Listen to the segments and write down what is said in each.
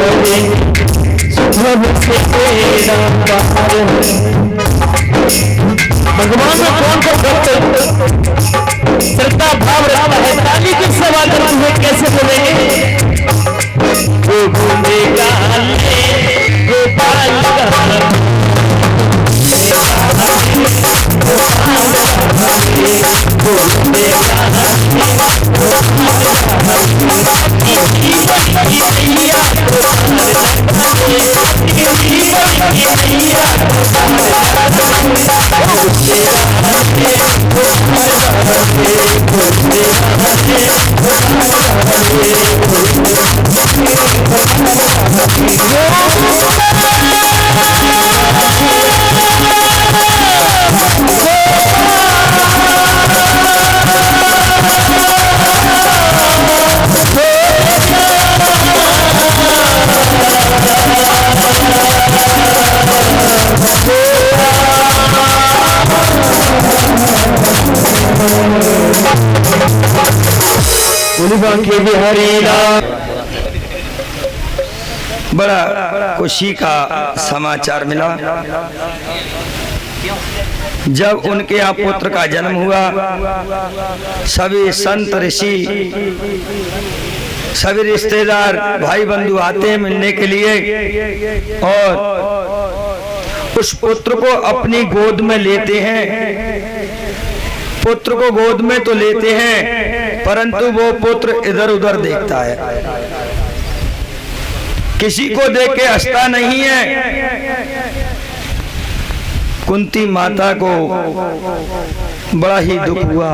बजे सुबह से तेरा प्यार है। भगवान में कौन सा भक्त श्रद्धा भाव रहा है, ताली की सेवा करते हुए कैसे बोलेंगे? वो घूमेगा गोपाल के बिहारी बड़ा खुशी का समाचार मिला। जब उनके यहाँ पुत्र का जन्म हुआ, सभी संत ऋषि सभी रिश्तेदार भाई बंधु आते हैं मिलने के लिए और उस पुत्र को अपनी गोद में लेते हैं। पुत्र को गोद में तो लेते हैं परंतु वो पुत्र इधर उधर देखता है, किसी को देख के हंसता नहीं है। कुंती माता को बड़ा ही दुख हुआ,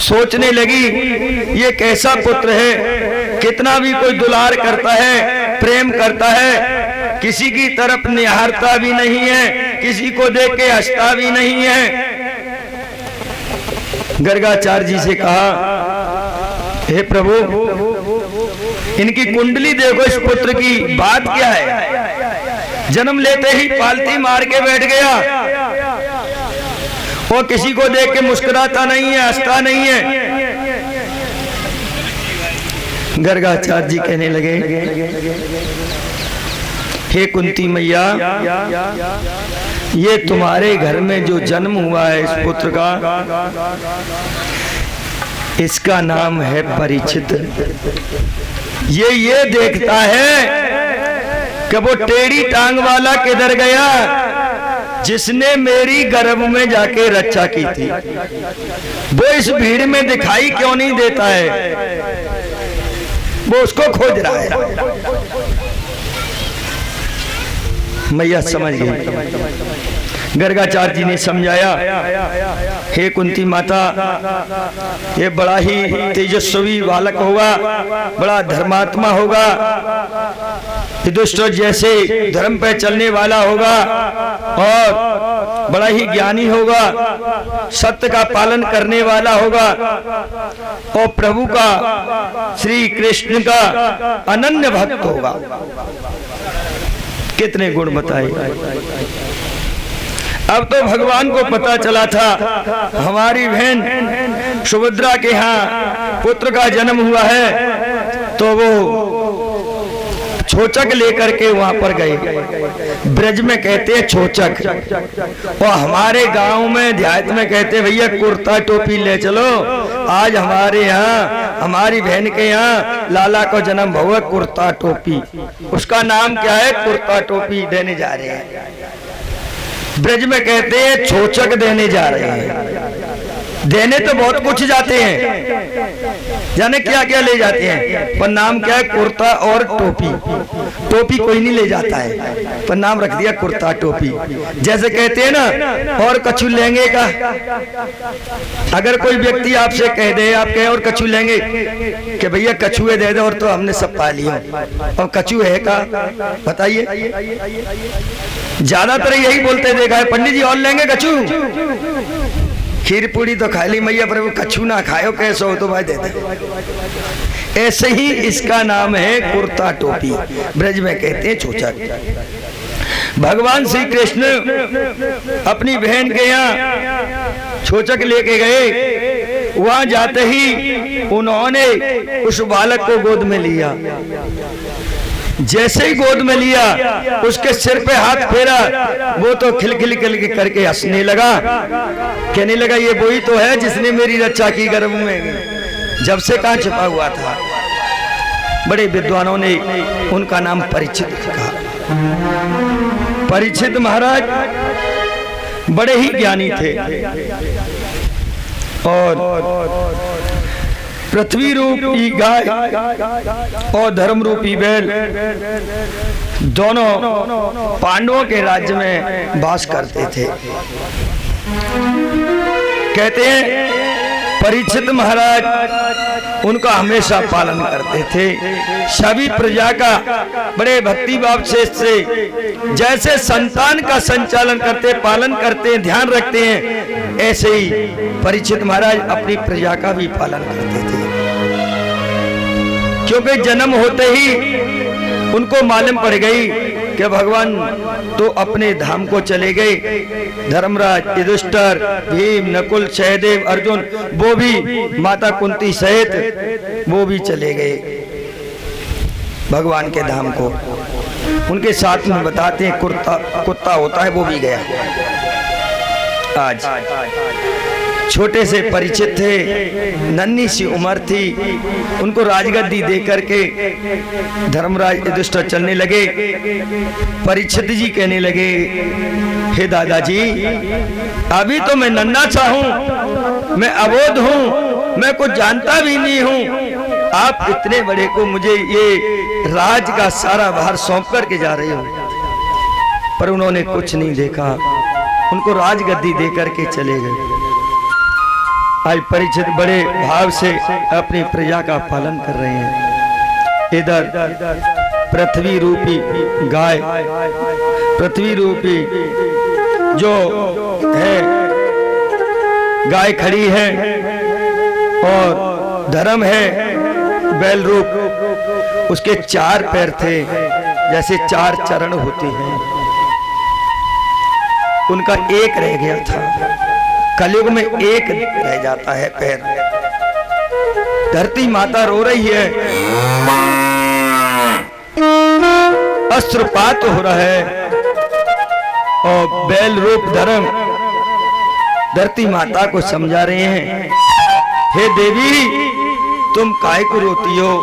सोचने लगी ये कैसा पुत्र है, कितना भी कोई दुलार करता है, प्रेम करता है, किसी की तरफ निहारता भी नहीं है, किसी को देख के हंसता भी नहीं है। गर्गाचार्य जी से कहा, हे प्रभु इनकी कुंडली देखो, इस पुत्र की बात क्या है? जन्म लेते ही पालती मार के बैठ गया और किसी को देख के मुस्कुराता नहीं है, हंसता नहीं है। गर्गाचार्य जी कहने लगे, हे कुंती मैया, ये तुम्हारे घर में जो जन्म हुआ है इस पुत्र का, इसका नाम है परीक्षित। ये देखता है कि वो टेढ़ी टांग वाला किधर गया जिसने मेरी गर्भ में जाके रक्षा की थी, वो इस भीड़ में दिखाई क्यों नहीं देता है? वो उसको खोज रहा है। मैया समझ गई। गर्गाचार्य जी ने समझाया, हे कुंती माता, ये बड़ा ही तेजस्वी बालक होगा, बड़ा धर्मात्मा होगा, युधिष्ठिर जैसे धर्म पे चलने वाला होगा और बड़ा ही ज्ञानी होगा, सत्य का पालन करने वाला होगा और प्रभु का, श्री कृष्ण का अनन्य भक्त होगा। कितने गुण बताए। अब तो भगवान को पता चला था हमारी बहन सुभद्रा के यहाँ पुत्र का जन्म हुआ है, तो वो छोचक लेकर के वहां पर गए। ब्रज में कहते हैं छोचक और हमारे गांव में देहात में कहते हैं भैया कुर्ता टोपी ले चलो, आज हमारे यहाँ हमारी बहन के यहाँ लाला को जन्म हुआ, कुर्ता टोपी। उसका नाम क्या है? कुर्ता टोपी देने जा रहे हैं। ब्रज में कहते हैं छोचक देने जा रहे हैं। देने तो बहुत कुछ जाते हैं, जाने क्या क्या ले जाते हैं, पर नाम क्या है? कुर्ता और टोपी। टोपी कोई नहीं ले जाता है, पर नाम रख दिया कुर्ता टोपी। जैसे कहते हैं ना, और कछु लेंगे का, अगर कोई व्यक्ति आपसे कह दे, आप कहें और कछु लेंगे, कि भैया कछुए दे दे, और तो हमने सब पा लिया, और कछु है का? बताइए। ज्यादातर यही बोलते देखा है, पंडित जी और लेंगे कछु? खीर पूरी तो खा ली मैया, पर वो कछु ना खाओ, कैसे हो तो भाई दे दे। ऐसे ही इसका नाम है कुर्ता टोपी, ब्रज में कहते हैं छोचक। भगवान श्री कृष्ण अपनी बहन के यहाँ छोचक लेके गए। वहां जाते ही उन्होंने उस बालक को गोद में लिया। जैसे ही गोद में लिया, उसके सिर पे हाथ फेरा, वो तो खिलखिल करके हंसने लगा, कहने लगा ये वही तो है जिसने मेरी रक्षा की गर्भ में, जब से कहां छुपा हुआ था। बड़े विद्वानों ने उनका नाम परीक्षित रखा। परीक्षित महाराज बड़े ही ज्ञानी थे और पृथ्वी रूपी गाय और धर्म रूपी बैल दोनों पांडवों के राज्य में वास करते थे। कहते हैं परीक्षित महाराज उनका हमेशा पालन करते थे। सभी प्रजा का बड़े भक्ति भाव से जैसे संतान का संचालन करते, पालन करते, ध्यान रखते हैं, ऐसे ही परीक्षित महाराज अपनी प्रजा का भी पालन करते थे। क्योंकि जन्म होते ही उनको मालूम पड़ गई कि भगवान तो अपने धाम को चले गए। धर्मराज, युधिष्ठिर, भीम, नकुल, सहदेव, अर्जुन, वो भी माता कुंती सहित वो भी चले गए भगवान के धाम को। उनके साथ में बताते हैं कुत्ता होता है, वो भी गया। आज छोटे से परिचित थे, नन्ही सी उम्र थी, उनको राजगद्दी दे करके धर्मराज युधिष्ठिर चलने लगे। परीक्षित जी कहने लगे, हे दादाजी, अभी तो मैं नन्हा सा हूं, मैं अबोध हूं, मैं कुछ जानता भी नहीं हूं, आप इतने बड़े को मुझे ये राज का सारा भार सौंप करके जा रहे हो। पर उन्होंने कुछ नहीं देखा, उनको राजगद्दी दे करके चले गए। आज परीक्षित बड़े भाव से अपनी प्रजा का पालन कर रहे हैं। इधर पृथ्वी रूपी गाय, पृथ्वी रूपी जो है गाय खड़ी है और धर्म है बैल रूप, उसके 4 पैर थे, जैसे 4 चरण होते हैं, उनका एक रह गया था। कलयुग में एक रह जाता है पैर। धरती माता रो रही है, अश्रुपात हो रहा है और बैल रूप धर्म धरती माता को समझा रहे हैं, हे देवी, तुम काहे को रोती हो?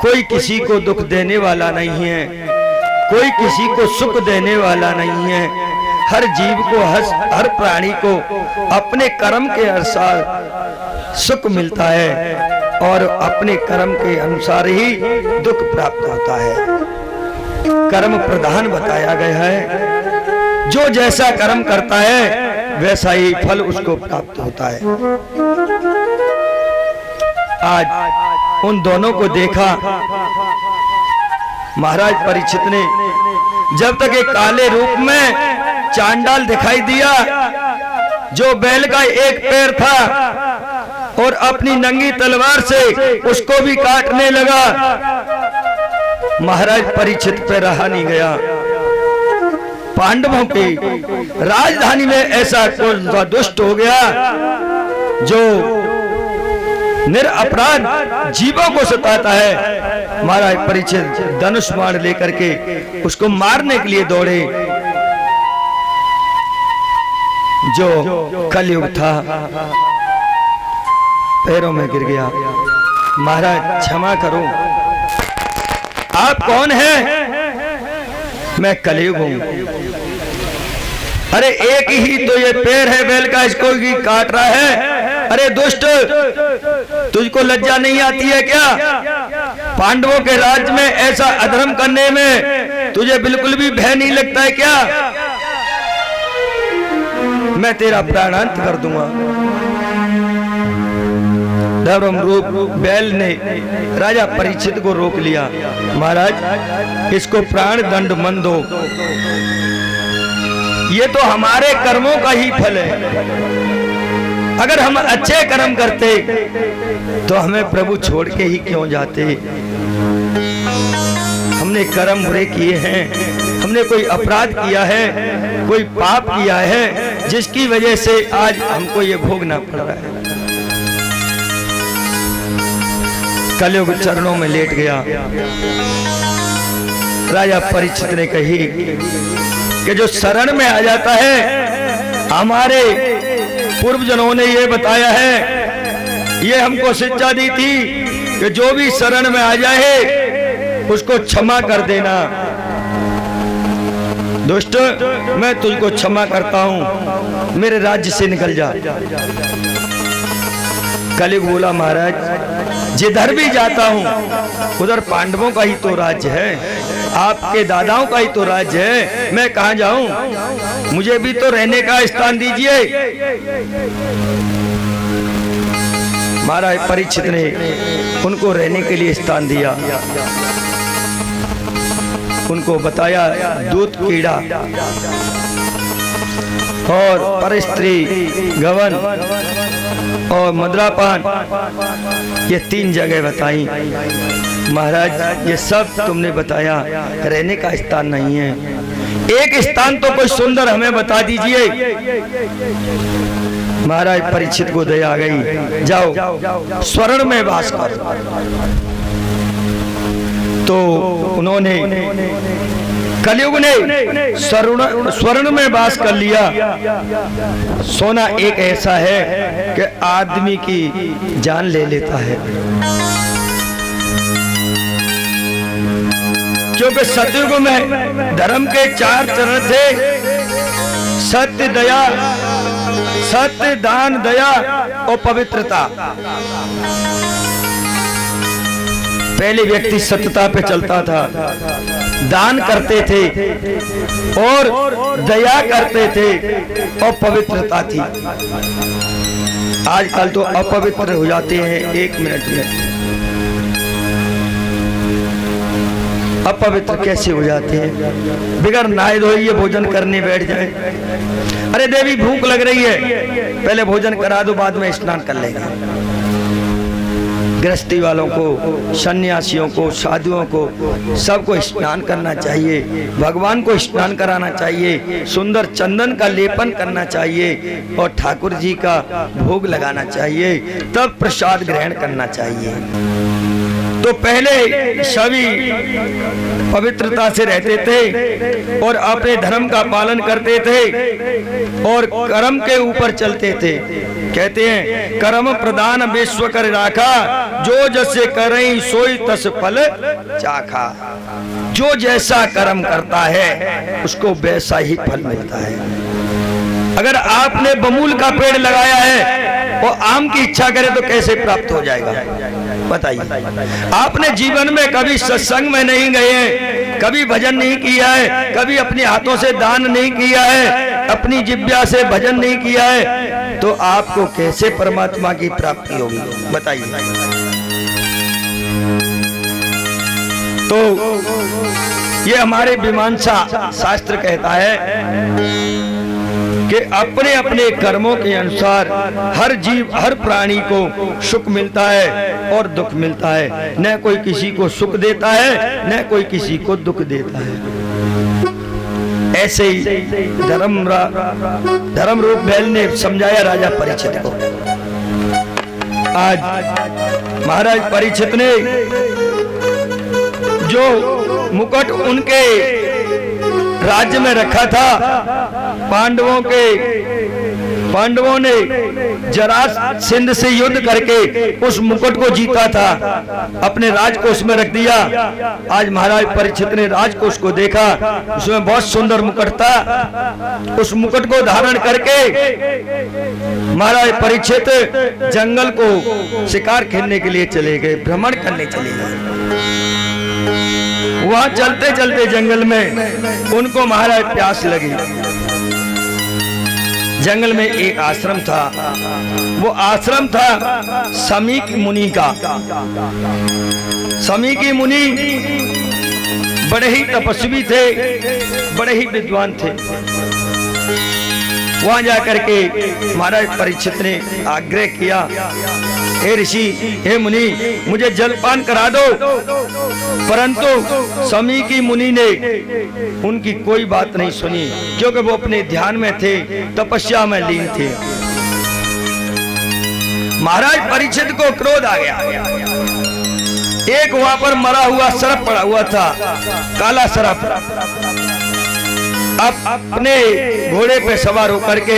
कोई किसी को दुख देने वाला नहीं है, कोई किसी को सुख देने वाला नहीं है। हर जीव को, हर प्राणी को अपने कर्म के अनुसार सुख मिलता है और अपने कर्म के अनुसार ही दुख प्राप्त होता है। कर्म प्रधान बताया गया है, जो जैसा कर्म करता है वैसा ही फल उसको प्राप्त होता है। आज उन दोनों को देखा महाराज परीक्षित ने, जब तक एक काले रूप में चांडाल दिखाई दिया, जो बैल का एक पैर था और अपनी नंगी तलवार से उसको भी काटने लगा। महाराज परीक्षित पे रहा नहीं गया। पांडवों की राजधानी में ऐसा कोई दुष्ट हो गया जो निरपराध जीवों को सताता है। महाराज परीक्षित धनुष बाण लेकर के उसको मारने के लिए दौड़े। जो कलयुग था पैरों में गिर गया। महाराज क्षमा करो, आप कौन हैं? मैं कलयुग हूं। अरे एक ही तो ये पैर है बैल का, इसको ही काट रहा है। अरे दुष्ट, तुझको लज्जा नहीं आती है क्या? पांडवों के राज्य में ऐसा अधर्म करने में तुझे बिल्कुल भी भय नहीं लगता है क्या? मैं तेरा प्राणांत कर दूंगा। धर्म रूप बैल ने राजा परीक्षित को रोक लिया। महाराज, इसको प्राण दंड मन दो, ये तो हमारे कर्मों का ही फल है। अगर हम अच्छे कर्म करते तो हमें प्रभु छोड़ के ही क्यों जाते? हमने कर्म बुरे किए हैं, हमने कोई अपराध किया है, कोई पाप किया है, जिसकी वजह से आज हमको ये भोगना पड़ रहा है। कलयुग चरणों में लेट गया। राजा परीक्षित ने कही कि जो शरण में आ जाता है, हमारे पूर्वजनों ने ये बताया है, ये हमको शिक्षा दी थी कि जो भी शरण में आ जाए उसको क्षमा कर देना। दुष्ट, मैं तुझको क्षमा करता हूं, मेरे राज्य से निकल जा। कलयुग बोला, महाराज जिधर भी जाता हूं उधर पांडवों का ही तो राज्य है, आपके दादाओं का ही तो राज्य है, मैं कहां जाऊं? मुझे भी तो रहने का स्थान दीजिए। महाराज परीक्षित ने उनको रहने के लिए स्थान दिया। उनको बताया दूध कीड़ा और परस्त्री गवन और मदिरापान, ये 3 जगह बताई। महाराज ये सब तुमने बताया, रहने का स्थान नहीं है, एक स्थान तो कोई सुंदर हमें बता दीजिए। महाराज परीक्षित को दया आ गई, जाओ स्वर्ण में वास कर। तो उन्होंने, कलयुग ने स्वर्ण में वास कर लिया। सोना एक ऐसा है कि आदमी की जान ले लेता है, क्योंकि सतयुग में धर्म के 4 चरण थे, सत्य, दया, सत्य, दान, दया और पवित्रता। पहले व्यक्ति सत्यता पे चलता था, दान करते थे और दया करते थे और पवित्रता थी। आजकल तो अपवित्र हो जाते हैं 1 मिनट में। अपवित्र कैसे हो जाते हैं? बिगर नहाए धोए भोजन करने बैठ जाए। अरे देवी भूख लग रही है, पहले भोजन करा दो, बाद में स्नान कर लेंगे। गृहस्थी वालों को, सन्यासियों को, साधुओं को, सबको स्नान करना चाहिए, भगवान को स्नान कराना चाहिए, सुंदर चंदन का लेपन करना चाहिए और ठाकुर जी का भोग लगाना चाहिए, तब प्रसाद ग्रहण करना चाहिए। तो पहले सभी पवित्रता से रहते थे और अपने धर्म का पालन करते थे और कर्म के ऊपर चलते थे। कहते हैं कर्म प्रदान विश्व कर राखा, जो जैसे करई सोई तस फल चाखा। जो जैसा कर्म करता है उसको वैसा ही फल मिलता है। अगर आपने बबूल का पेड़ लगाया है और आम की इच्छा करे तो कैसे प्राप्त हो जाएगा? बताइए। आपने जीवन में कभी सत्संग में नहीं गए हैं, कभी भजन नहीं किया है, कभी अपने हाथों से दान नहीं किया है, अपनी जिह्वा से भजन नहीं किया है, तो आपको कैसे परमात्मा की प्राप्ति होगी? बताइए। तो ये हमारे मीमांसा शास्त्र कहता है कि अपने अपने कर्मों के अनुसार हर जीव, हर प्राणी को सुख मिलता है और दुख मिलता है। न कोई किसी को सुख देता है, न कोई किसी को दुख देता है। ऐसे ही धर्म रूप बैल ने समझाया राजा परीक्षित को। आज महाराज परीक्षित ने जो मुकुट उनके राज्य में रखा था, पांडवों ने जरासंध से युद्ध करके उस मुकुट को जीता था, अपने राजकोष में रख दिया। आज महाराज परीक्षित ने राजकोष को देखा, उसमें बहुत सुंदर मुकुट था। उस मुकुट को धारण करके महाराज परीक्षित जंगल को शिकार खेलने के लिए चले गए, भ्रमण करने चले गए। वहां चलते चलते जंगल में उनको महाराज प्यास लगी। जंगल में एक आश्रम था, वो आश्रम था समीक मुनि का। समीकी मुनि बड़े ही तपस्वी थे, बड़े ही विद्वान थे। वहां जाकर के महाराज परीक्षित ने आग्रह किया, हे ऋषि, हे मुनि, मुझे जलपान करा दो। परंतु समीकी मुनि ने उनकी कोई बात नहीं सुनी, क्योंकि वो अपने ध्यान में थे, तपस्या में लीन थे। महाराज परीक्षित को क्रोध आ गया। एक वहां पर मरा हुआ सर्प पड़ा हुआ था, काला सर्प। अब अपने घोड़े पे सवार होकर के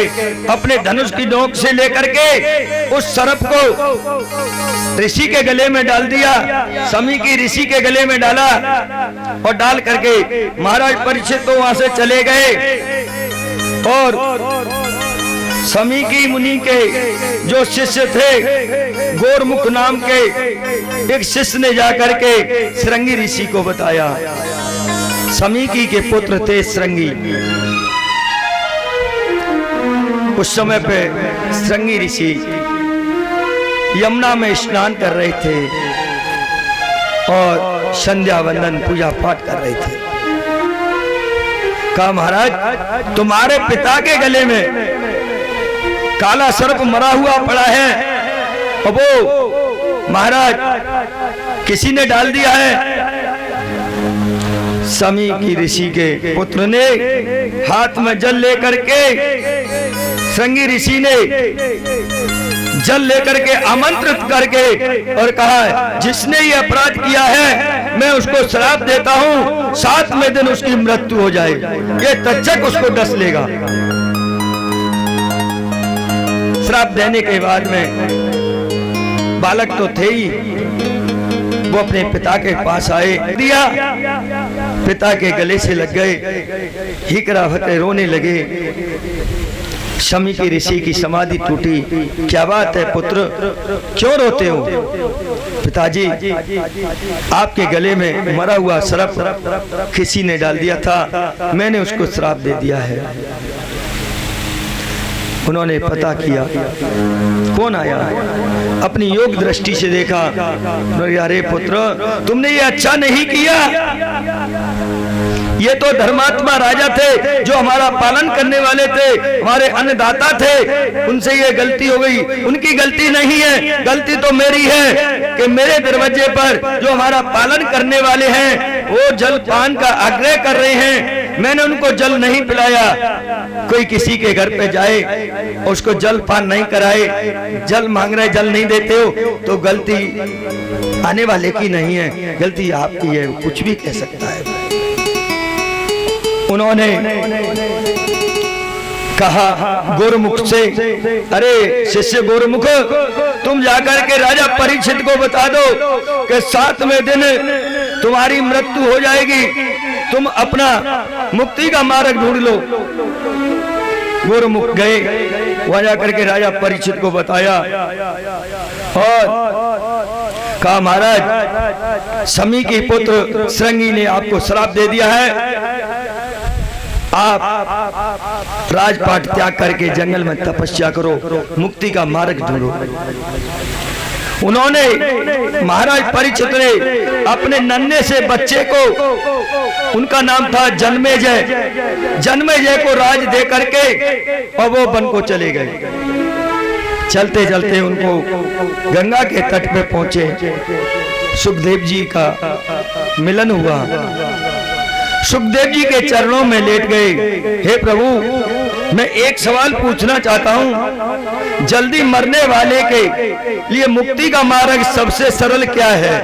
अपने धनुष की नोक से लेकर के उस सर्प को ऋषि के गले में डाल दिया, समी की ऋषि के गले में डाला और डाल करके महाराज परीक्षित तो वहां से चले गए। और समी की मुनि के जो शिष्य थे, गोरमुख नाम के एक शिष्य ने जाकर के श्रृंगी ऋषि को बताया। समीकी के पुत्र थे श्रृंगी। उस समय पे श्रृंगी ऋषि यमुना में स्नान कर रहे थे और संध्या वंदन पूजा पाठ कर रहे थे। कहा महाराज तुम्हारे पिता के गले में काला सर्प मरा हुआ पड़ा है और वो महाराज किसी ने डाल दिया है। समी की ऋषि के पुत्र ने हाथ में जल लेकर के, श्रृंगी ऋषि ने जल लेकर के आमंत्रित करके और कहा जिसने ये अपराध किया है मैं उसको श्राप देता हूँ, 7वें दिन उसकी मृत्यु हो जाए, ये तक्षक उसको डस लेगा। श्राप देने के बाद में बालक तो थे ही, वो अपने पिता के पास आए, दिया, पिता के गले से लग गए, हिकरा फटे रोने लगे। शमी की ऋषि की समाधि टूटी। क्या बात है पुत्र, क्यों रोते हो? पिताजी आपके गले में मरा हुआ सर्प किसी ने डाल दिया था, मैंने उसको श्राप दे दिया है। उन्होंने पता किया कौन आया, अपनी योग दृष्टि से देखा, अरे पुत्र तुमने ये अच्छा नहीं किया, ये तो धर्मात्मा राजा थे जो हमारा पालन करने वाले थे, हमारे अन्नदाता थे, उनसे ये गलती हो गई। उनकी गलती नहीं है, गलती तो मेरी है कि मेरे दरवाजे पर जो हमारा पालन करने वाले हैं वो जल पान का आग्रह कर रहे हैं, मैंने उनको जल नहीं पिलाया। कोई किसी के घर पे जाए उसको जल पान नहीं कराए, जल मांग रहे जल नहीं देते हो, तो गलती आने वाले की नहीं है, गलती आपकी है, कुछ भी कह सकता है। उन्होंने कहा गोरमुख से, अरे शिष्य गोरमुख तुम जाकर के राजा परीक्षित को बता दो कि 7वें दिन तुम्हारी मृत्यु हो जाएगी, तुम अपना मुक्ति का मार्ग ढूंढ लो। गोरमुख गए, वहां जाकर के राजा परीक्षित को बताया और कहा महाराज समी के पुत्र श्रृंगी ने आपको श्राप दे दिया है, आप राजपाट त्याग करके जंगल में तपस्या करो, मुक्ति का मार्ग ढूंढो। उन्होंने महाराज परीक्षित ने अपने नन्हे से बच्चे को, उनका नाम था जन्मेजय, जन्मेजय को राज दे करके और वो वन को चले गए। चलते चलते उनको गंगा के तट पे पहुंचे, सुखदेव जी का मिलन हुआ, सुखदेव जी के चरणों में लेट गए। हे प्रभु मैं एक सवाल पूछना चाहता हूँ, जल्दी मरने वाले के लिए मुक्ति का मार्ग सबसे सरल क्या है?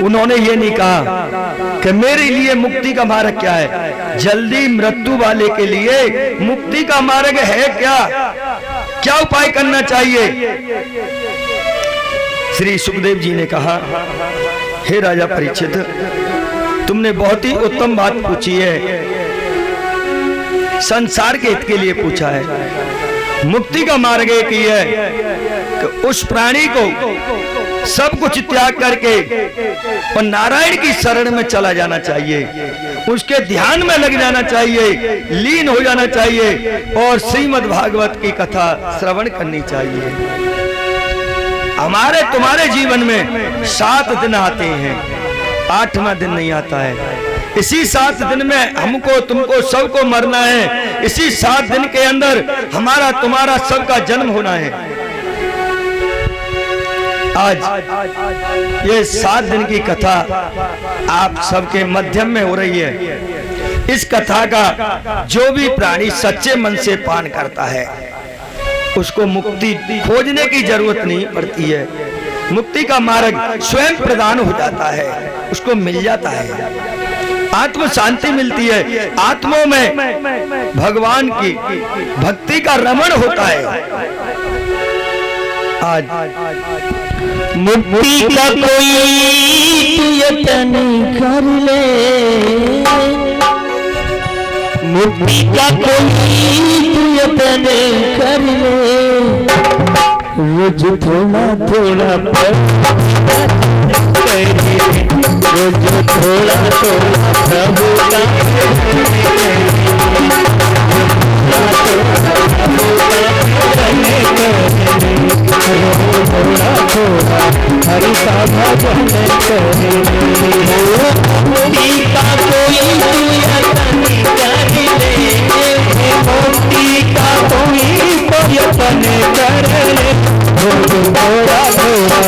उन्होंने ये नहीं कहा कि मेरे लिए मुक्ति का मार्ग क्या है, जल्दी मृत्यु वाले के लिए मुक्ति का मार्ग है क्या, क्या उपाय करना चाहिए? श्री सुखदेव जी ने कहा हे राजा परीक्षित तुमने बहुत ही उत्तम बात पूछी है, संसार के हित के लिए पूछा है। मुक्ति का मार्ग एक ही है कि उस प्राणी को सब कुछ त्याग करके और नारायण की शरण में चला जाना चाहिए, उसके ध्यान में लग जाना चाहिए, लीन हो जाना चाहिए और श्रीमद् भागवत की कथा श्रवण करनी चाहिए। हमारे तुम्हारे जीवन में 7 दिन आते हैं, 8वां दिन नहीं आता है। इसी 7 दिन में हमको तुमको सबको मरना है, इसी 7 दिन के अंदर हमारा तुम्हारा सबका जन्म होना है। आज ये 7 दिन की कथा आप सबके मध्यम में हो रही है। इस कथा का जो भी प्राणी सच्चे मन से पान करता है उसको मुक्ति खोजने की जरूरत नहीं पड़ती है। मुक्ति का मार्ग स्वयं प्रदान हो जाता है, उसको मिल जाता है, आत्म शांति मिलती है, आत्माओं में भगवान की भक्ति का रमण होता है। आज मुक्ति का कोई तू यतन कर ले, मुक्ति का कोई तू यतन कर ले, रोज थोड़ा थोड़ा रोज थोड़ा थोड़ा प्रभु का थोड़ा थोड़ा हरि का भजन करे, मुक्ति का कोई तू यतन कर ले, मुक्ति का कोई तो यतन कर ले, थोड़ा थोड़ा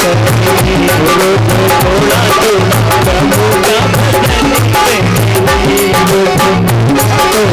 हरि थोड़ा थोड़ा प्रभु का भजन करे, थोड़ा भजन करे।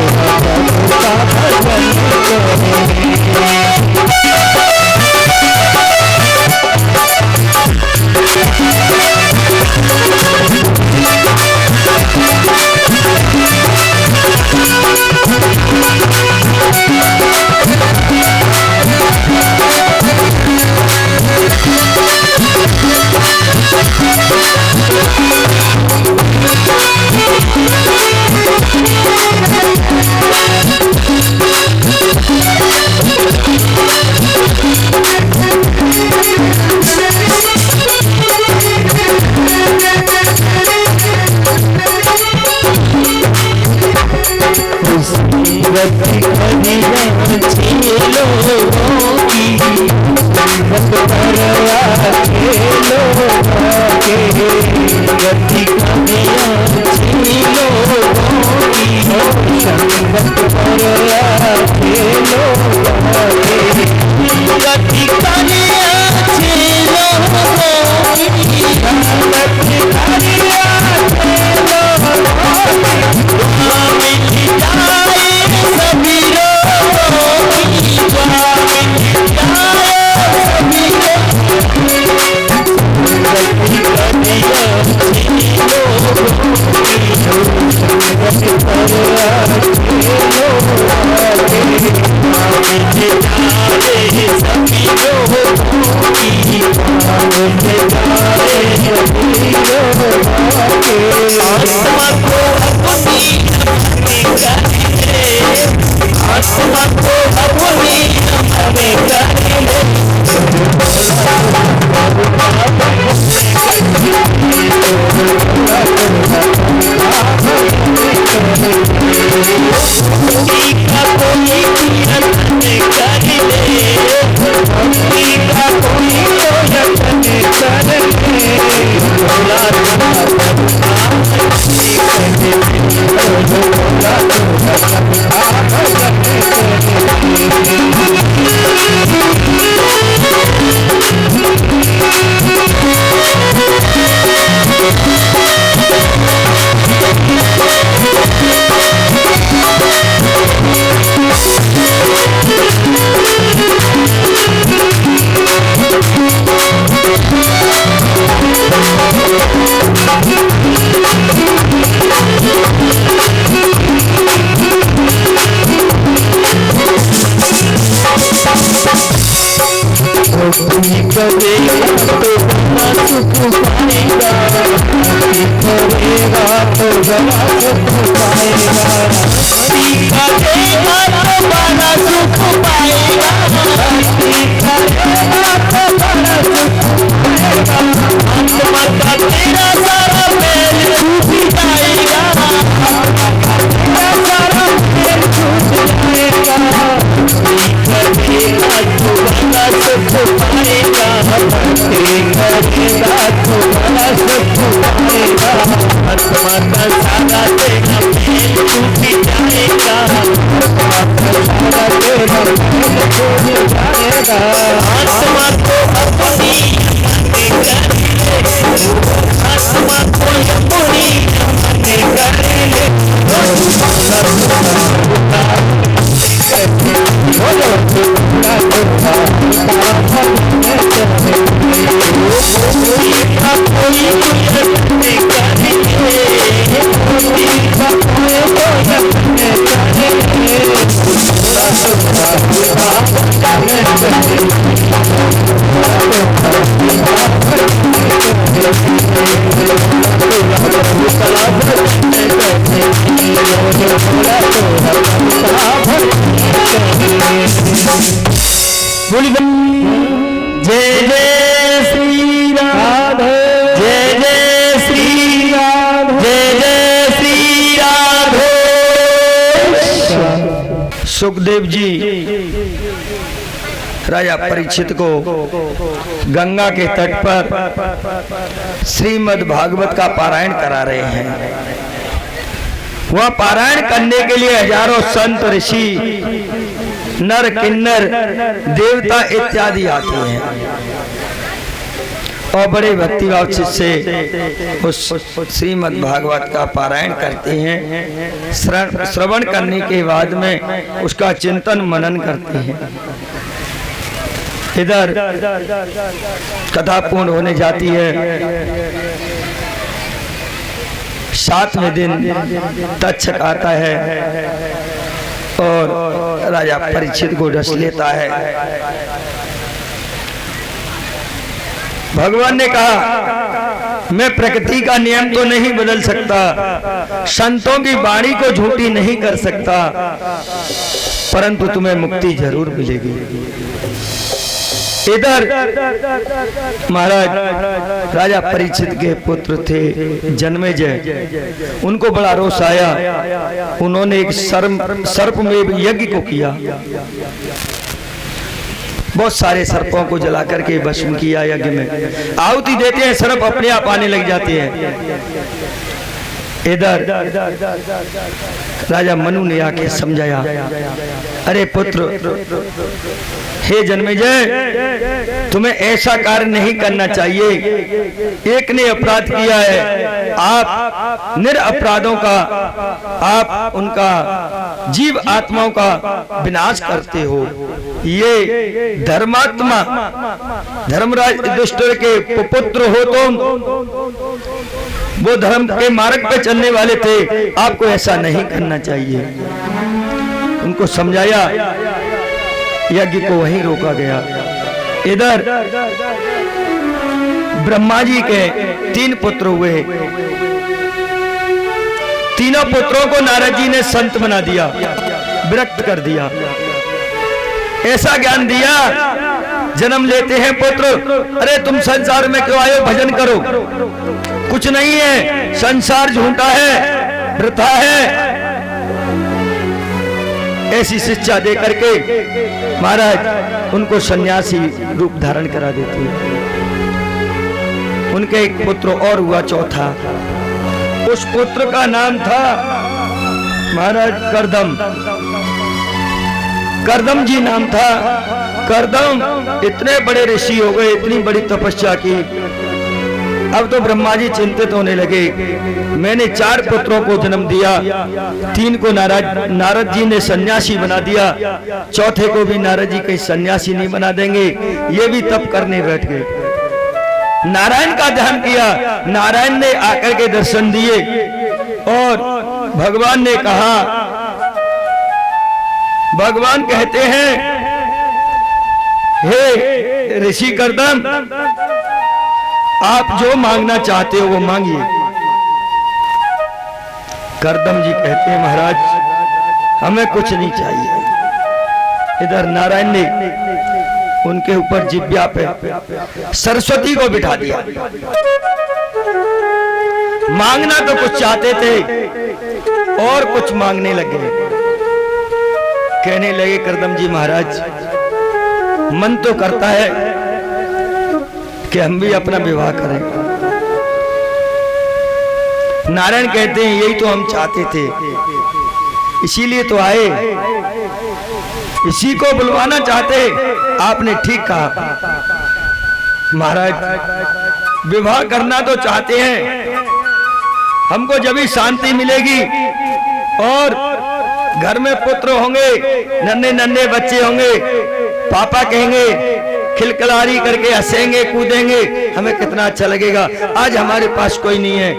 सुखदेव जी राजा परीक्षित को गंगा के तट पर श्रीमद् भागवत का पारायण करा रहे हैं। वह पारायण करने के लिए हजारों संत ऋषि नर किन्नर देवता इत्यादि आते हैं और बड़े भक्तिभाव से उस श्रीमद् भागवत का पारायण करते हैं। श्रवण करने के बाद में उसका चिंतन मनन करते हैं। इधर कथा पूर्ण होने जाती है। 7वें दिन तक्षक आता है और राजा परीक्षित को डस लेता है। भगवान ने कहा, मैं प्रकृति का नियम तो नहीं बदल सकता, संतों की वाणी को झूठी नहीं कर सकता, परंतु तुम्हें मुक्ति जरूर मिलेगी। इधर महाराज राजा परीक्षित के पुत्र थे जन्मेजय, उनको बड़ा रोष आया। उन्होंने एक सर्प में यज्ञ को किया, बहुत सारे सर्पों को जला करके भस्म किया। यज्ञ में आहुति देते हैं, सर्प अपने आप आने लग जाते हैं। इधर राजा मनु ने आके समझाया, अरे पुत्र, हे जन्मेजय, तुम्हें ऐसा कार्य नहीं करना चाहिए। एक ने अपराध किया है, आप निरपराधों का, आप उनका जीव आत्माओं का विनाश करते हो। ये धर्मात्मा धर्मराज युधिष्ठिर के पुत्र हो तुम, वो धर्म के मार्ग पे चलने वाले थे, आपको ऐसा नहीं करना चाहिए। उनको समझाया, यज्ञ को वहीं रोका गया। इधर ब्रह्मा जी के 3 पुत्र हुए। तीनों पुत्रों को नारद जी ने संत बना दिया, विरक्त कर दिया। ऐसा ज्ञान दिया, जन्म लेते हैं पुत्र, अरे तुम संसार में क्यों आए हो, भजन करो, कुछ नहीं है, संसार झूठा है, वृथा है। ऐसी शिक्षा दे करके महाराज उनको सन्यासी रूप धारण करा देते हैं। उनके एक पुत्र और हुआ, चौथा। उस पुत्र का नाम था महाराज करदम। करदम जी नाम था। करदम इतने बड़े ऋषि हो गए, इतनी बड़ी तपस्या की। अब तो ब्रह्मा जी चिंतित होने लगे, मैंने 4 पुत्रों को जन्म दिया, 3 को नारद जी ने सन्यासी बना दिया, चौथे को भी नारद जी कहीं सन्यासी नहीं बना देंगे, ये भी तप करने बैठ गए। नारायण का ध्यान किया, नारायण ने आकर के दर्शन दिए और भगवान ने कहा, भगवान कहते हैं, हे ऋषि करदम, आप जो मांगना चाहते हो वो मांगिए। करदम जी कहते हैं, महाराज हमें कुछ नहीं चाहिए। इधर नारायण ने उनके ऊपर जिब्या पे सरस्वती को बिठा दिया। मांगना तो कुछ चाहते थे और कुछ मांगने लगे। कहने लगे, करदम जी महाराज, मन तो करता है कि हम भी अपना विवाह करें। नारायण कहते हैं, यही तो हम चाहते थे, इसीलिए तो आए, इसी को बुलवाना चाहते। आपने ठीक कहा महाराज, विवाह करना तो चाहते हैं, हमको जब भी शांति मिलेगी और घर में पुत्र होंगे, नन्हे नन्हे बच्चे होंगे, पापा कहेंगे, खिलखिलारी करके हंसेंगे, कूदेंगे, हमें कितना अच्छा लगेगा। आज हमारे पास कोई नहीं है,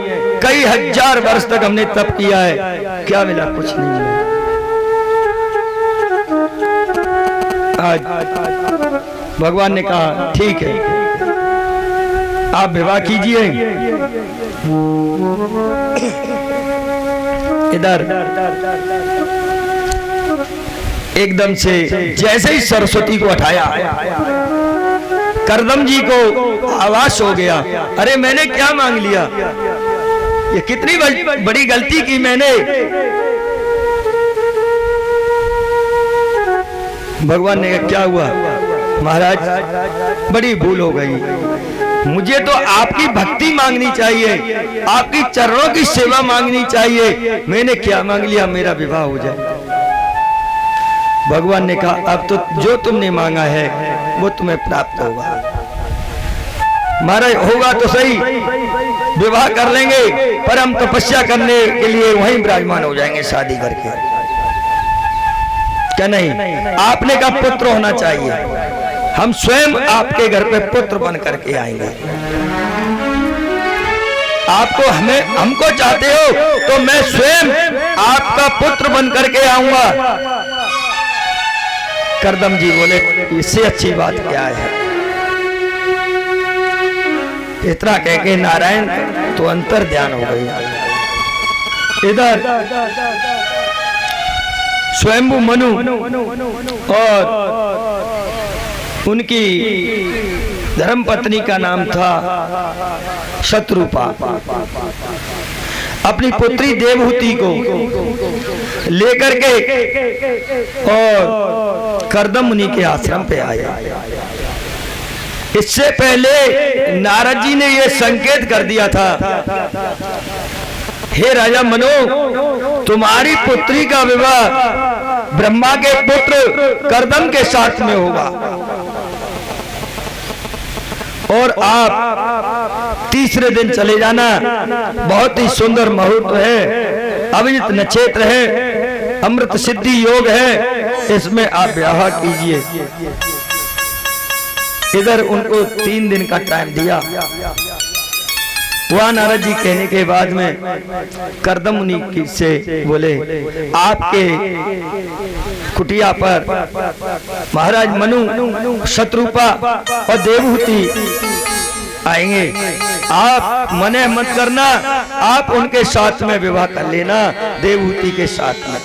कई हजार वर्ष तक हमने तप किया है, क्या मिला? कुछ नहीं मिला। आज भगवान ने कहा, ठीक है, आप विवाह कीजिए। इधर एकदम से जैसे ही सरस्वती को हटाया, करदम जी को आवाज हो गया, अरे मैंने क्या मांग लिया, ये कितनी बड़ी गलती की मैंने। भगवान ने कहा क्या हुआ महाराज, बड़ी भूल हो गई, मुझे तो आपकी भक्ति मांगनी चाहिए, आपकी चरणों की सेवा मांगनी चाहिए, मैंने क्या मांग लिया, मेरा विवाह हो जाए। भगवान ने कहा अब तो जो तुमने मांगा है वो तुम्हें प्राप्त होगा। महाराज होगा तो सही, विवाह कर लेंगे, पर हम तपस्या करने के लिए वहीं विराजमान हो जाएंगे शादी करके। क्या नहीं, आपने कहा पुत्र होना चाहिए, हम स्वयं आपके घर पे पुत्र बन करके आएंगे। आपको हमको चाहते हो तो मैं स्वयं आपका पुत्र बन करके आऊंगा। करदम जी बोले इससे अच्छी बात क्या है। इतना कह के नारायण तो अंतर ध्यान हो गई। इधर स्वयंभू मनु और उनकी धर्मपत्नी का नाम था शत्रुपा, अपनी पुत्री देवहूति को लेकर के और करदम मुनि के आश्रम पे आए। इससे पहले नारद जी ने यह संकेत कर दिया था, हे राजा मनु, तुम्हारी पुत्री का विवाह ब्रह्मा के पुत्र करदम के साथ में होगा और आप तीसरे दिन चले जाना। बहुत ही सुंदर मुहूर्त है, अभिजित नक्षत्र है, अमृत सिद्धि योग है, इसमें आप विवाह कीजिए। इधर उनको 3 दिन का टाइम दिया। वह नारद जी कहने के बाद में करदम मुनि से बोले आपके कुटिया पर महाराज मनु, शत्रुपा और देवहूति आएंगे, आप मने मत करना, आप उनके साथ में विवाह कर लेना, देवहूति के साथ में।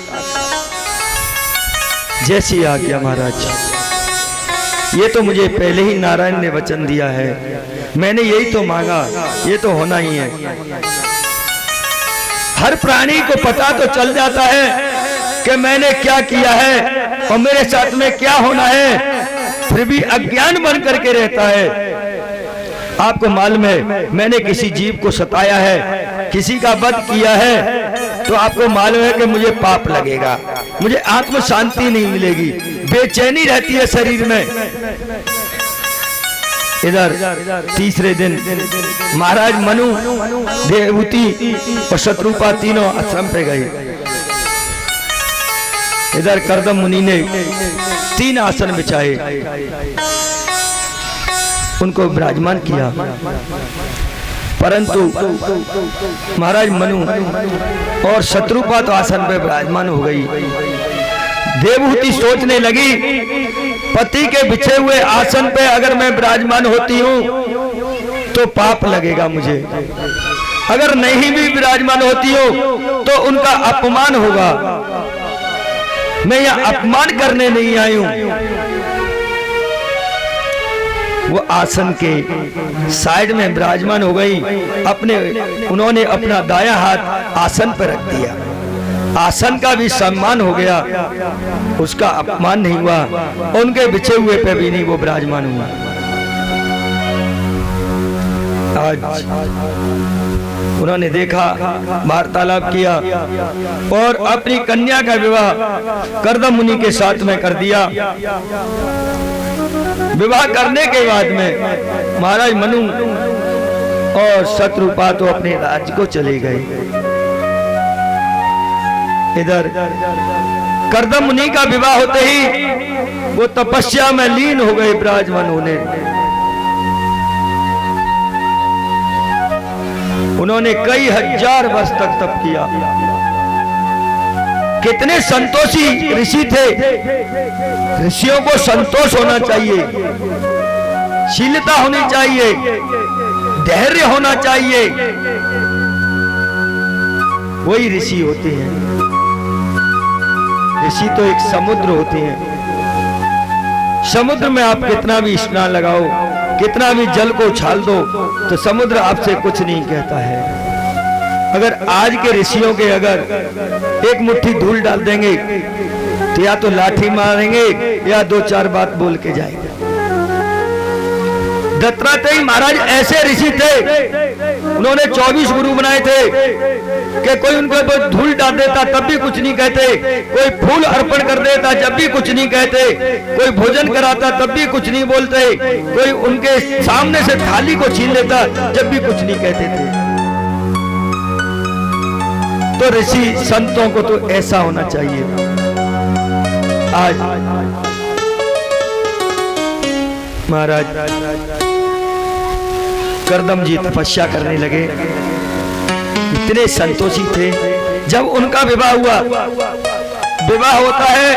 जैसी आज्ञा महाराज, ये तो मुझे पहले ही नारायण ने वचन दिया है, मैंने यही तो मांगा, ये तो होना ही है। हर प्राणी को पता तो चल जाता है कि मैंने क्या किया है और मेरे साथ में क्या होना है, फिर भी अज्ञान बन करके रहता है। आपको मालूम है मैंने किसी जीव को सताया है, किसी का वध किया है, तो आपको मालूम है कि मुझे पाप लगेगा, मुझे आत्म शांति नहीं मिलेगी, बेचैनी रहती है शरीर में। इधर तीसरे दिन महाराज मनु, देवहूति और शत्रुपा तीनों आश्रम पे गए। इधर करदम मुनि ने 3 आसन बिछाए, उनको विराजमान किया, परंतु महाराज मनु और शत्रुपा तो आसन पे विराजमान हो गई। देवहूति सोचने लगी पति के बिछे हुए आसन पे अगर मैं विराजमान होती हूँ तो पाप लगेगा मुझे, अगर नहीं भी विराजमान होती हूँ तो उनका अपमान होगा, मैं यहाँ अपमान करने नहीं आई हूँ। वो आसन के साइड में विराजमान हो गई, उन्होंने अपना दायां हाथ आसन पर रख दिया, आसन का भी सम्मान हो गया, उसका अपमान नहीं हुआ, उनके बिछे हुए पे भी नहीं वो विराजमान हुआ। आज उन्होंने देखा, वार्तालाप किया और अपनी कन्या का विवाह करदम मुनि के साथ में कर दिया। विवाह करने के बाद में महाराज मनु और शत्रुपा तो अपने राज्य को चले गए। इधर करदम मुनि का विवाह होते ही वो तपस्या में लीन हो गए विराजमान होने। उन्होंने कई हजार वर्ष तक तप किया। कितने संतोषी ऋषि थे। ऋषियों को संतोष होना चाहिए, शीलता होनी चाहिए, धैर्य होना चाहिए, वही ऋषि होते हैं। ऋषि तो एक समुद्र होते हैं। समुद्र में आप कितना भी स्नान लगाओ, कितना भी जल को उछाल दो, तो समुद्र आपसे कुछ नहीं कहता है। अगर आज के ऋषियों के अगर एक मुट्ठी धूल डाल देंगे तो या तो लाठी मारेंगे या दो चार बात बोल के जाएंगे। दत्तात्रेय महाराज ऐसे ऋषि थे, उन्होंने 24 गुरु बनाए थे कि कोई उनके ऊपर धूल डाल देता तब भी कुछ नहीं कहते, कोई फूल अर्पण कर देता जब भी कुछ नहीं कहते, कोई भोजन कराता तब भी कुछ नहीं बोलते, कोई उनके सामने से थाली को छीन लेता जब भी कुछ नहीं कहते थे। तो ऋषि संतों को तो ऐसा होना चाहिए। आज महाराज करदम जी तपस्या करने लगे, इतने संतोषी थे। जब उनका विवाह हुआ, विवाह होता है,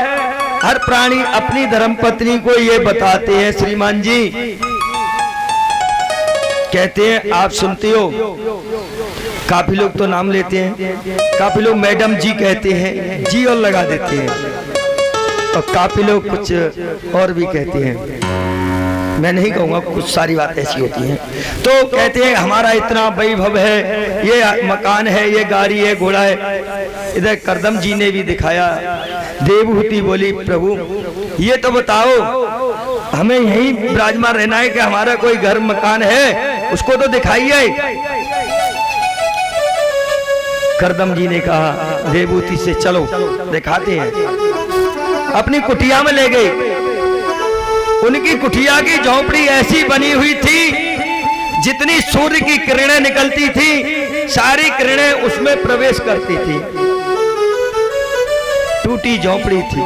हर प्राणी अपनी धर्मपत्नी को ये बताते हैं, श्रीमान जी कहते हैं आप सुनते हो, काफी लोग तो नाम लेते हैं, काफी लोग मैडम जी कहते हैं, जी और लगा देते हैं, और काफी लोग कुछ और भी कहते हैं, मैं नहीं कहूंगा, कुछ सारी बात ऐसी होती हैं। तो कहते हैं हमारा इतना वैभव है, ये मकान है, ये गाड़ी है, घोड़ा है। इधर करदम जी ने भी दिखाया। देवहूति बोली प्रभु ये तो बताओ, हमें यहीं विराजमान रहना है कि हमारा कोई घर मकान है, उसको तो दिखाइए। करदम जी ने कहा देवहूति से चलो दिखाते हैं। अपनी कुटिया में ले गए। उनकी कुटिया की झोपड़ी ऐसी बनी हुई थी, जितनी सूर्य की किरणें निकलती थी सारी किरणें उसमें प्रवेश करती थी। टूटी झोपड़ी थी।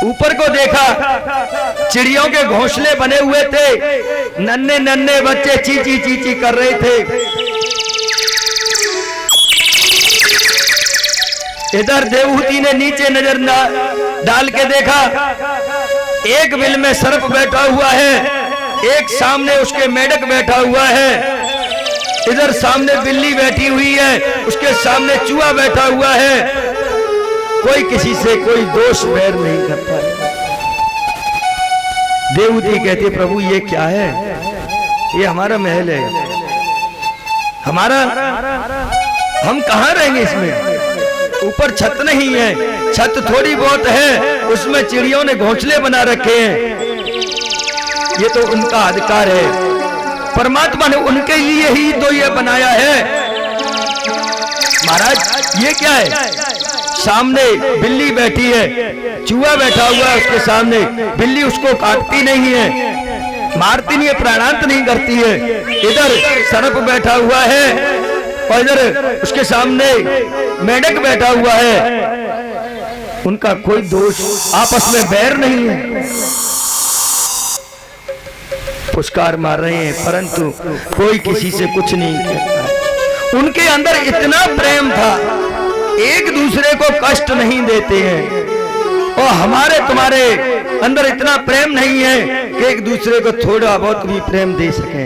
ऊपर को देखा, चिड़ियों के घोंसले बने हुए थे, नन्हे नन्हे बच्चे चींची चींची कर रहे थे। इधर देवहूति ने नीचे नजर डाल के देखा, एक बिल में सर्प बैठा हुआ है, एक सामने उसके मेढक बैठा हुआ है, इधर सामने बिल्ली बैठी हुई है, उसके सामने चूहा बैठा हुआ है। कोई किसी से कोई दोष बैर नहीं करता है। देवहूति कहती प्रभु ये क्या है? ये हमारा महल है, हमारा, हम कहाँ रहेंगे इसमें? ऊपर छत नहीं है, छत थोड़ी बहुत है, उसमें चिड़ियों ने घोंसले बना रखे हैं। ये तो उनका अधिकार है, परमात्मा ने उनके लिए ही तो ये बनाया है। महाराज ये क्या है? सामने बिल्ली बैठी है, चूहा बैठा हुआ है उसके सामने, बिल्ली उसको काटती नहीं है, मारती नहीं है, प्राणांत नहीं करती है। इधर सर्प बैठा हुआ है और इधर उसके सामने मेढक बैठा हुआ है। उनका कोई दोष, आपस में बैर नहीं है, पुरस्कार मार रहे हैं, परंतु कोई किसी से कुछ नहीं कहता। उनके अंदर इतना प्रेम था, एक दूसरे को कष्ट नहीं देते हैं। और हमारे तुम्हारे अंदर इतना प्रेम नहीं है कि एक दूसरे को थोड़ा बहुत भी प्रेम दे सके।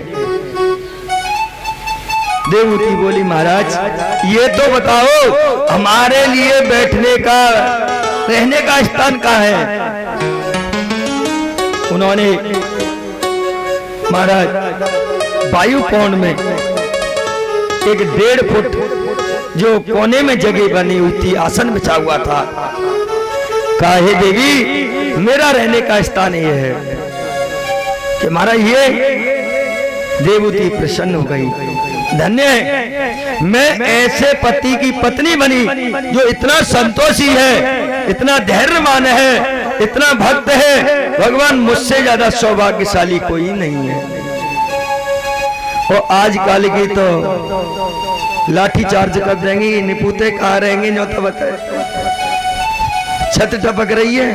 देवहूति बोली महाराज ये तो बताओ, हमारे लिए बैठने का, रहने का स्थान कहाँ है? उन्होंने महाराज वायु कोण में एक 1.5 फुट जो कोने में जगह बनी हुई थी, आसन बिछा हुआ था। कहा हे देवी मेरा रहने का स्थान ये है कि महाराज ये। देवहूति प्रसन्न हो गई, धन्य है, मैं ऐसे पति की पत्नी बनी जो इतना संतोषी है, इतना धैर्यवान है, इतना भक्त है। भगवान मुझसे ज्यादा सौभाग्यशाली कोई नहीं है। और आजकल की तो लाठी चार्ज कर देंगी, निपुते कहाँ रहेंगे जो तो बताए। छत टपक रही है,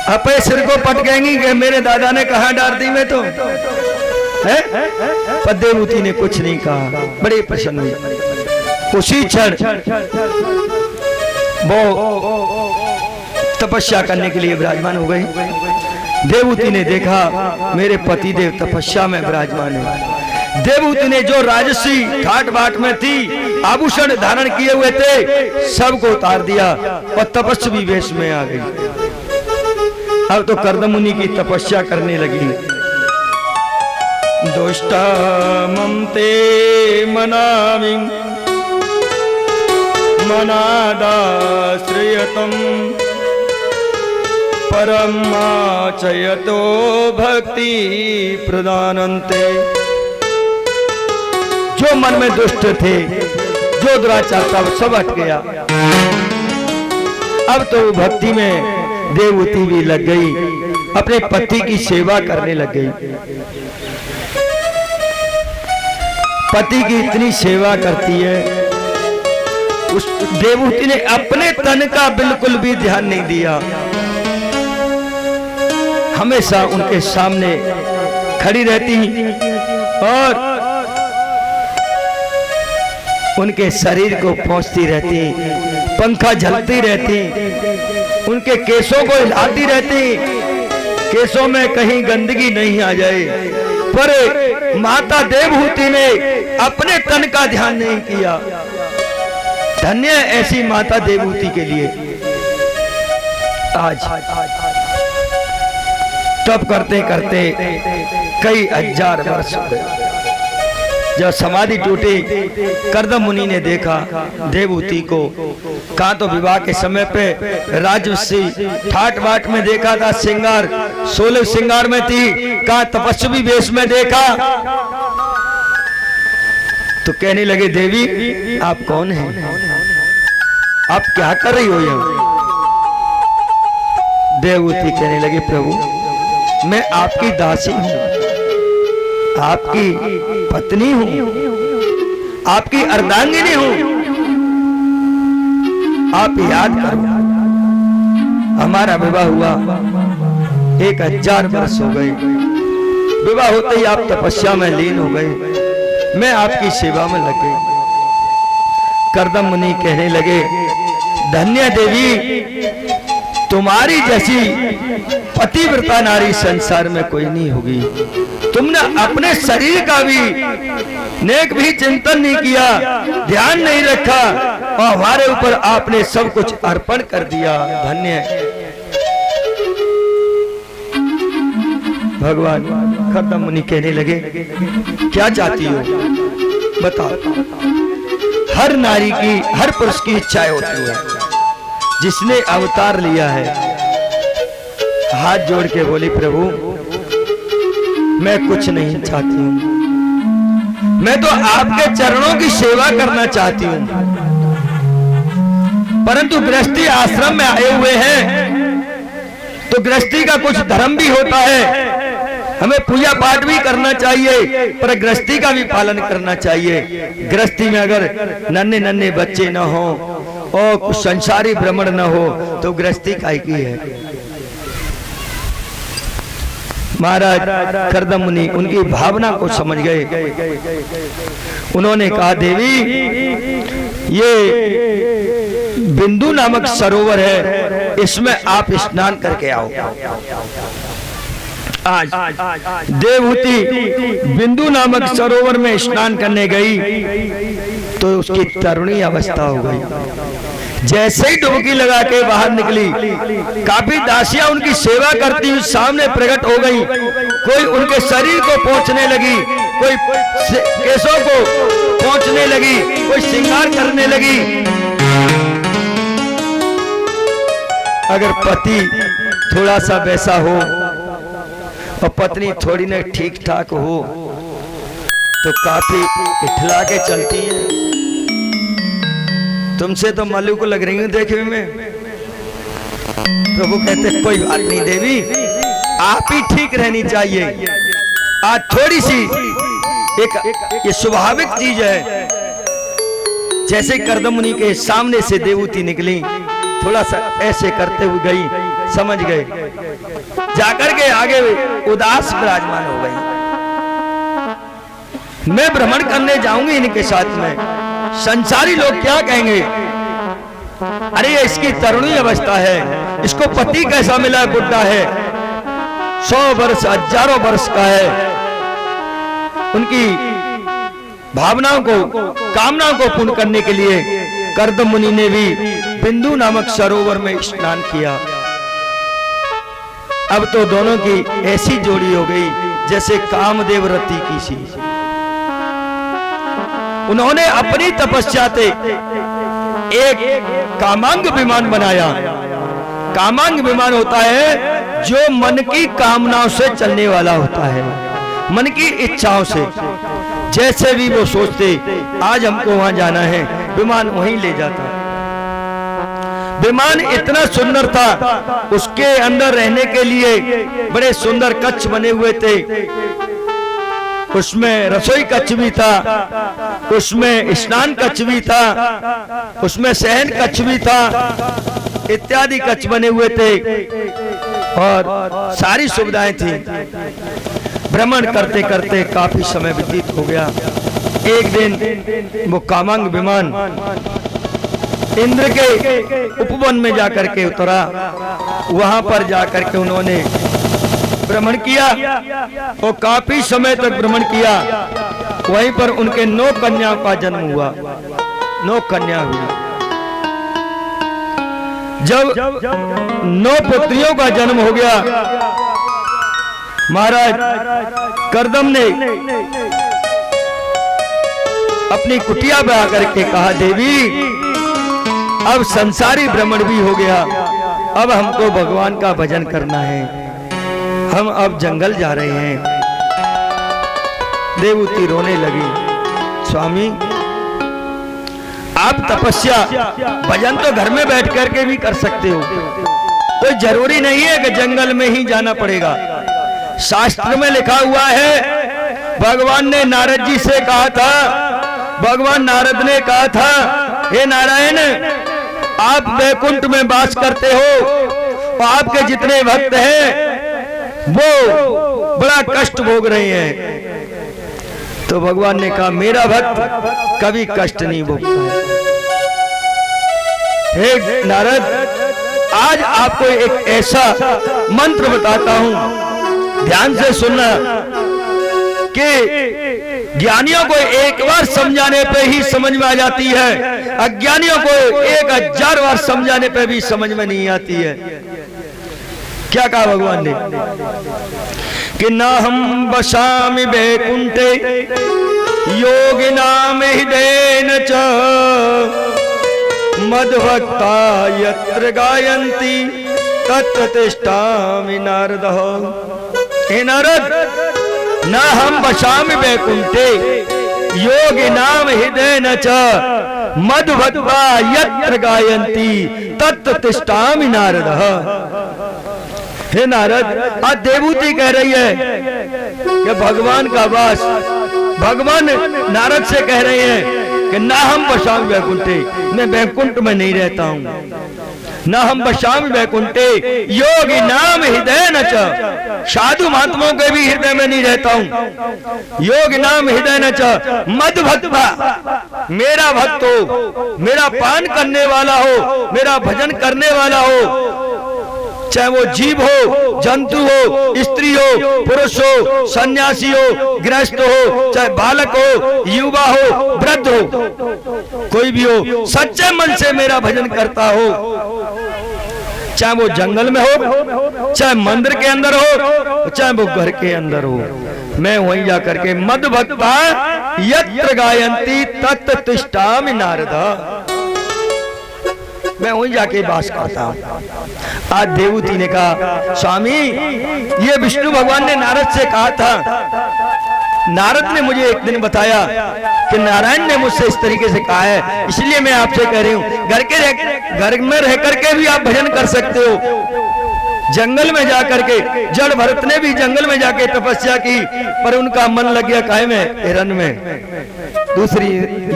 अपने सिर को पटकेंगी कि मेरे दादा ने कहा डाल दी मैं तो है। पर देवहूति ने कुछ नहीं कहा, बड़े प्रसन्न हुए। उसी क्षण वो तपस्या करने के लिए विराजमान हो गई। देवहूति ने देखा मेरे पति देव तपस्या में विराजमान है। देवहूति ने जो राजसी ठाट बाट में थी, आभूषण धारण किए हुए थे, सबको उतार दिया और तपस्वी वेश में आ गई। अब तो करदम मुनि की तपस्या करने लगी। दुष्टा ममते मनामि मनादाश्रयतम् परमाचयतो भक्ति प्रदानन्ते। जो मन में दुष्ट थे, जो दुराचार था, सब हट गया। अब तो भक्ति में देवहूति भी लग गई, अपने पति की सेवा करने लग गई। पति की इतनी सेवा करती है, उस देवहूति ने अपने तन का बिल्कुल भी ध्यान नहीं दिया। हमेशा उनके सामने खड़ी रहती और उनके शरीर को पोंछती रहती, पंखा झलती रहती, उनके केसों को हिलाती रहती, केसों में कहीं गंदगी नहीं आ जाए। पर माता देवहूति ने अपने तन का ध्यान नहीं किया। धन्य ऐसी माता देवहूति के लिए। आज तप करते करते कई हजार वर्ष हो गए। जब समाधि टूटी, कर्दम मुनि ने देखा देवहूति को। कहा तो विवाह के समय पे राजसी ठाट बाट में देखा था, श्रृंगार 16 श्रृंगार में थी। कहा तपस्वी वेश में देखा। तो कहने लगे देवी आप कौन हैं, आप क्या कर रही हो यहाँ? देवहूति कहने लगी प्रभु मैं आपकी दासी हूँ, आपकी पत्नी हूँ, आपकी अर्धांगिनी हूँ। आप याद करो हमारा विवाह हुआ 1000 वर्ष हो गए। विवाह होते ही आप तपस्या में लीन हो गए, मैं आपकी सेवा में लग गई। कर्दम मुनि कहने लगे धन्य देवी, तुम्हारी जैसी पतिव्रता नारी संसार में कोई नहीं होगी। तुमने अपने शरीर का भी नेक भी चिंतन नहीं किया, ध्यान नहीं रखा और हमारे ऊपर आपने सब कुछ अर्पण कर दिया। धन्य। भगवान कर्दम मुनि कहने लगे क्या चाहती हो बताओ। हर नारी की, हर पुरुष की इच्छाएं होती है। जिसने अवतार लिया है हाथ जोड़ के बोली प्रभु मैं कुछ नहीं चाहती हूँ, मैं तो आपके चरणों की सेवा करना चाहती हूँ। परंतु गृहस्थी आश्रम में आए हुए हैं तो गृहस्थी का कुछ धर्म भी होता है, हमें पूजा पाठ भी करना चाहिए, पर गृहस्थी का भी पालन करना चाहिए। गृहस्थी में अगर नन्हे नन्हे बच्चे न हो और कुछ संसारी भ्रमण न हो तो गृहस्थी काय की है। महाराज कर्दम मुनि उनकी भावना को समझ गए। उन्होंने कहा देवी ये बिंदु नामक सरोवर है, इसमें आप स्नान करके आओ। आज देवहूति बिंदु नामक सरोवर में स्नान करने गई तो उसकी तरुणी अवस्था हो गई। जैसे ही डुबकी लगा के बाहर निकली, काफी दासियां उनकी सेवा करती हुई सामने प्रकट हो गई। कोई उनके शरीर को पोंछने लगी, कोई केसों को पोंछने लगी, कोई श्रृंगार करने लगी। अगर पति थोड़ा सा वैसा हो और पत्नी थोड़ी न ठीक ठाक हो तो काफी इठला के चलती है। तुमसे तो मल्लू को लग रही हूं देखने में। प्रभु कहते कोई बात नहीं देवी, आप ही ठीक रहनी चाहिए। आज थोड़ी सी एक ये स्वाभाविक चीज है। जैसे कर्दम मुनि के सामने से देवहूति निकली, थोड़ा सा ऐसे करते हुए गई, समझ गए, जाकर के आगे उदास विराजमान हो गई। मैं भ्रमण करने जाऊंगी इनके साथ में, संसारी लोग क्या कहेंगे, अरे ये इसकी तरुणी अवस्था है, इसको पति कैसा मिला, बुढ़ा है, 100 वर्ष 1000 वर्ष का है। उनकी भावनाओं को, कामनाओं को पूर्ण करने के लिए कर्दम मुनि ने भी बिंदु नामक सरोवर में स्नान किया। अब तो दोनों की ऐसी जोड़ी हो गई जैसे कामदेव रति की सी। उन्होंने अपनी तपस्या से एक कामांग विमान बनाया। कामांग विमान होता है जो मन की कामनाओं से चलने वाला होता है, मन की इच्छाओं से। जैसे भी वो सोचते आज हमको वहां जाना है, विमान वहीं ले जाता। विमान इतना सुंदर था, उसके अंदर रहने के लिए बड़े सुंदर कक्ष बने हुए थे। उसमें रसोई कक्ष भी था, उसमें स्नान कक्ष भी था, उसमें शयन कक्ष भी था, इत्यादि कक्ष बने हुए थे और सारी सुविधाएं थी। भ्रमण करते करते काफी समय व्यतीत हो गया। एक दिन वो कामांग विमान इंद्र के उपवन में जाकर के उतरा। वहां पर जाकर के उन्होंने भ्रमण किया और काफी समय तक भ्रमण किया। वहीं पर उनके 9 कन्याओं का जन्म हुआ, 9 कन्या हुई। जब 9 पुत्रियों का जन्म हो गया, महाराज करदम ने अपनी कुटिया में आकर के कहा, देवी अब संसारी भ्रमण भी हो गया, अब हमको भगवान का भजन करना है, हम अब जंगल जा रहे हैं। देवूती रोने लगी, स्वामी आप तपस्या भजन तो घर में बैठ करके भी कर सकते हो, कोई जरूरी नहीं है कि जंगल में ही जाना पड़ेगा। शास्त्र में लिखा हुआ है, भगवान ने नारद जी से कहा था, भगवान नारद ने कहा था, हे नारायण आप वैकुंठ में वास करते हो, आपके जितने भक्त हैं वो बड़ा कष्ट भोग रहे हैं। तो भगवान ने कहा मेरा भक्त कभी कष्ट नहीं भोगता है। हे नारद आज आपको एक ऐसा मंत्र बताता हूं, ध्यान से सुनना, कि ज्ञानियों को एक बार समझाने पे ही समझ में आ जाती है, अज्ञानियों को 1000 बार समझाने पे भी समझ में नहीं आती है। क्या कहा भगवान ने कि ना हम बसामि वैकुंठे योगिनाम हृदयेन च मद्भक्ता यत्र गायन्ति तत्र तिष्ठामि नारदः। हे नारद न हम बसामि वैकुंठे योगिनाम हृदयेन च मद्भक्ता यत्र गायन्ति तत्र तिष्ठामि नारदः। हे नारद आज देवूती कह रही है कि भगवान का वास, भगवान नारद से कह रहे हैं कि ना हम बसामि वैकुंठे, मैं वैकुंठ में नहीं रहता हूं, ना हम बसामि वैकुंठे योगी नाम हृदयेन च, साधु महात्माओं के भी हृदय में नहीं रहता हूं। योगी नाम हृदयेन च मद्भक्ता, मेरा भक्त हो, मेरा पान करने वाला हो, मेरा भजन करने वाला हो, चाहे वो जीव हो, जंतु हो, स्त्री हो, पुरुष हो, सन्यासी हो, गृहस्थ हो, चाहे बालक हो, युवा हो, वृद्ध हो, कोई भी हो, सच्चे मन से मेरा भजन करता हो, चाहे वो जंगल में हो, चाहे मंदिर के अंदर हो, चाहे वो घर के अंदर हो, मैं वहीं जाकर के मद्भक्ता यत्र गायन्ति तत्र तिष्ठामि नारद, मैं वहीं जाके वास करता हूं। आज देवूती ने कहा स्वामी ये विष्णु भगवान ने नारद से कहा था, नारद ने मुझे एक दिन बताया कि नारायण ने मुझसे इस तरीके से कहा है, इसलिए मैं आपसे कह रही हूं घर में रह करके भी आप भजन कर सकते हो। जंगल में जाकर के, जड़ भरत ने भी जंगल में जाके तपस्या की, पर उनका मन लग गया काहे में, हिरन में, दूसरी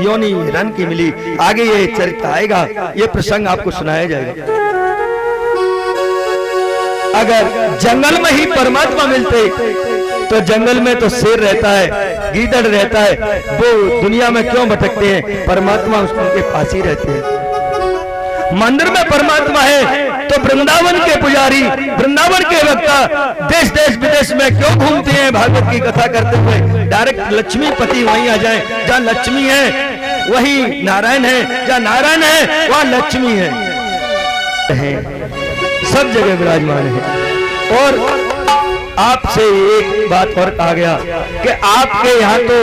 योनि हिरन की मिली। आगे ये चरित्र आएगा, ये प्रसंग आपको सुनाया जाएगा। अगर जंगल में ही परमात्मा मिलते तो जंगल में तो शेर रहता है, गीदड़ रहता है, वो दुनिया में क्यों भटकते हैं, परमात्मा उनके पास ही रहते हैं। मंदिर में परमात्मा है तो वृंदावन के पुजारी, वृंदावन के वक्ता देश देश विदेश में क्यों घूमते हैं भागवत की कथा करते हुए। डायरेक्ट लक्ष्मीपति वहीं आ जाए, जहाँ लक्ष्मी है वहीं नारायण है, जहाँ नारायण है वहाँ लक्ष्मी है, सब जगह विराजमान है। और आपसे एक बात और कहा गया कि आपके यहाँ तो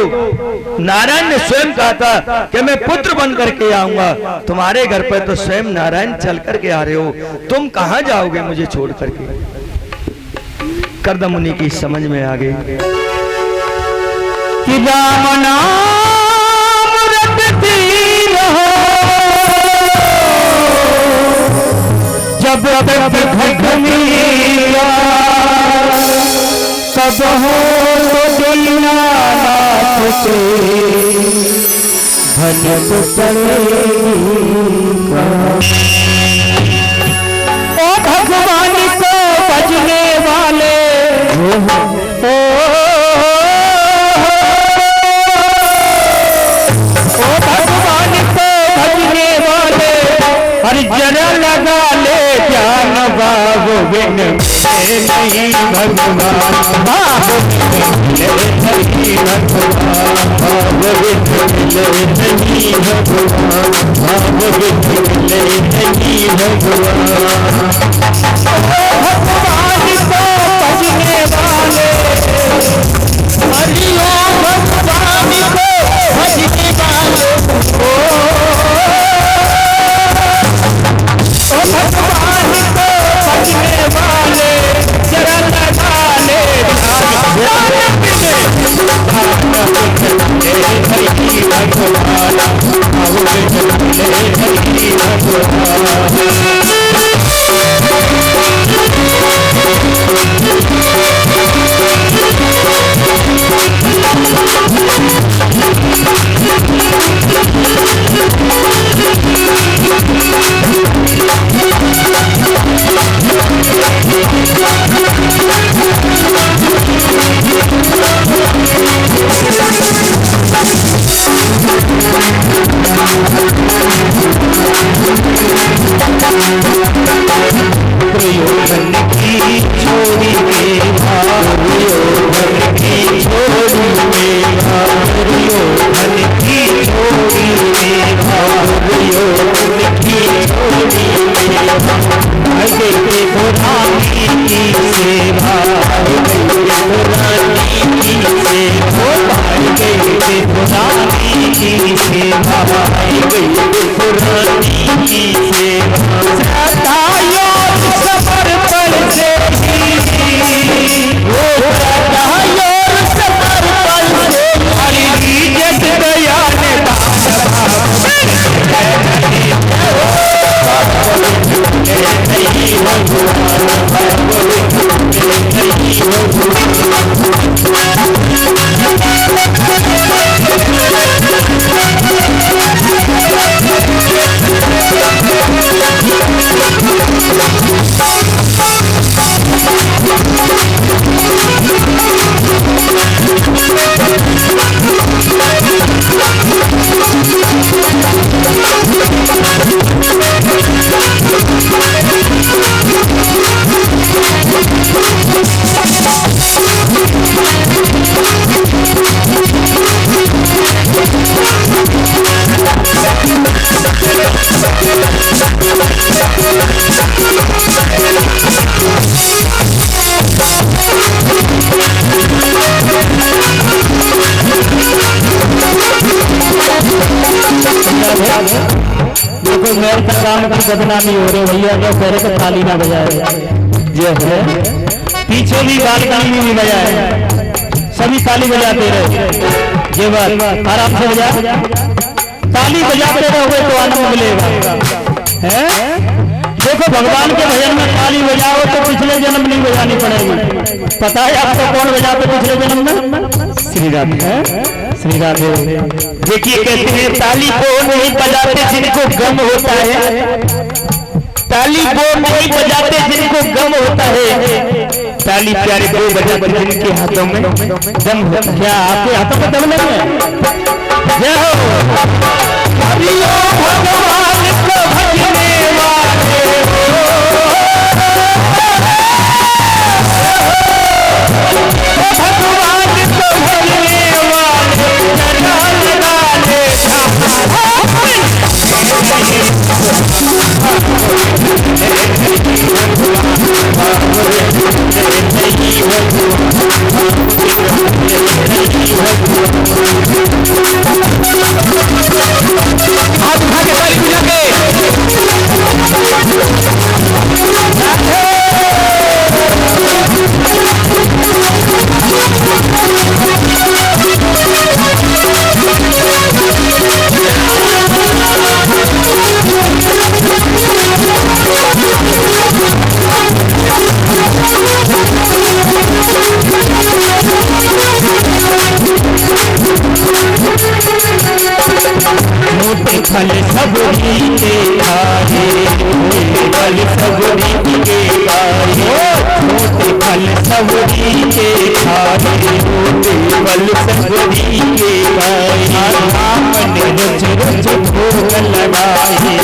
नारायण ने स्वयं कहा था कि मैं पुत्र बन करके आऊंगा। तुम्हारे घर पर तो स्वयं नारायण चल करके आ रहे हो, तुम कहाँ जाओगे मुझे छोड़ करके? कर्दम मुनि की समझ में आ गई कि राम नाम रटती रहो जब तक घटनीरा सब हो तो दीनानाथ से भजन पड़ेगा। ओ भगवान को भजने वाले भगवान को भजने वाले हर जरा लगा ले जान बाबू बिन नहीं भगवान बाबू नहीं भगवान बाबू नहीं भगवान बाबू नहीं भगवान। भगवान को भजने वाले हरिओ भगवान को भजने वाले भगवान को भजने वाले जरा लगा ले देखो मेरे काम की बदनामी हो रही भैया जो करे तो थाली ना बजाए जो है पीछे भी बालकनी में भी बजाए सभी ताली बजाते रहे ये बात आराम से बजा ताली बजाते रहोगे तो आनंद मिलेगा है। देखो भगवान के भजन में ताली बजाओ तो पिछले जन्म नहीं बजानी पड़ेगी। पता है आपको कौन बजाते पिछले जन्म में? श्री राधे है श्री राधे। देखिए कहते हैं ताली को नहीं बजाते जिनको गम होता है, ताली को नहीं बजाते जिनको गम होता है, ताली प्यारे को बजाते जिनके हाथों में दम होता है। क्या आपके हाथों में दम नहीं है? जय हो हरिओ भगवान को भजने वाले भगवान को भजने वाले हाथ उठा के ताली बजा के मोटे फल सबरी के खाए, फल सबरी के खाए, मोटे फल सबरी के खाए, मोटे फल सबरी के खाए। आपने रुच रुच भोग लगाए,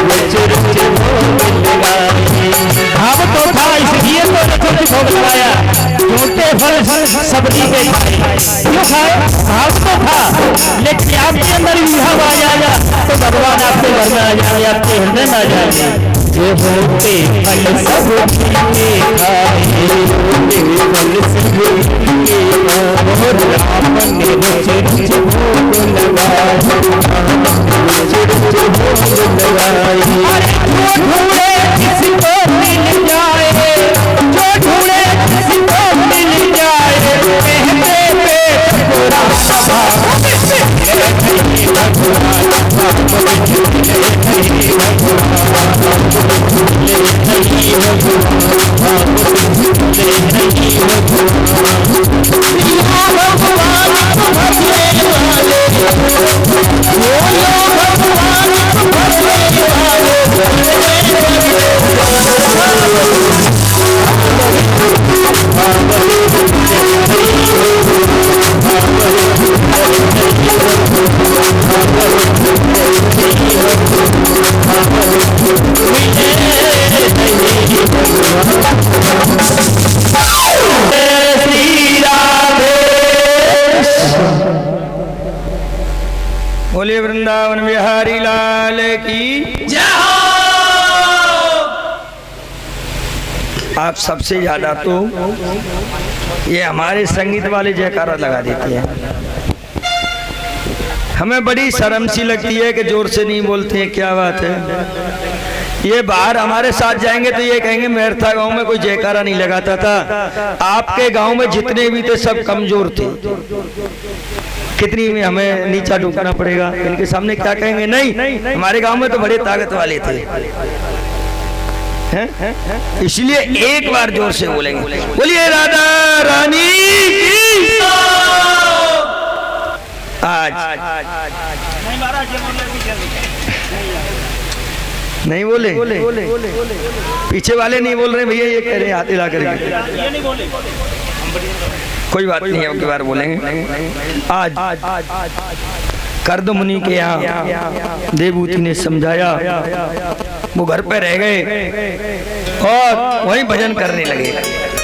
रुच रुच भोग लगाए। भाव तो था इसलिए तो रुच रुच भोग लगाया। मोटे फल सबरी के खाए, क्यों खाए? भाव तो था, लेकिन आपके अंदर भी भाव आ जाएगा तो भगवान आपके घर में आ जाएंगे, आपके हृदय में आ जाएंगे। जो होते फल सब के खाए, फल सब के और राम ने रुच रुच भोग लगाए, रुच रुच भोग लगाए। जो ढूंढे किसको मिल जाए, जो ढूंढे किसको मिल जाए, कहते पेट पूरा बोले वृंदावन बिहारी लाल की जय हो। आप सबसे ज्यादा तो ये हमारे संगीत वाले जयकारा लगा देते हैं। हमें बड़ी शर्म सी लगती है कि जोर से नहीं बोलते हैं, क्या बात है। ये बाहर हमारे साथ जाएंगे तो ये कहेंगे मेरथा गांव में कोई जयकारा नहीं लगाता था। आपके गांव में जितने भी थे सब कमजोर थे। कितनी में हमें नीचा ढूंढना पड़ेगा, इनके सामने क्या कहेंगे। नहीं, हमारे गांव में तो बड़े ताकत वाले थे, इसलिए एक बार जोर से बोलेंगे, बोलिए राधा रानी की। आज नहीं बोले, पीछे वाले नहीं बोल रहे भैया, ये कह रहे हैं हाथ हिला करके। कोई बात नहीं, अब की बार बोलेंगे। आज कर्द मुनि के यहाँ देवभूति ने समझाया, वो घर पे रह गए और वहीं भजन करने लगे।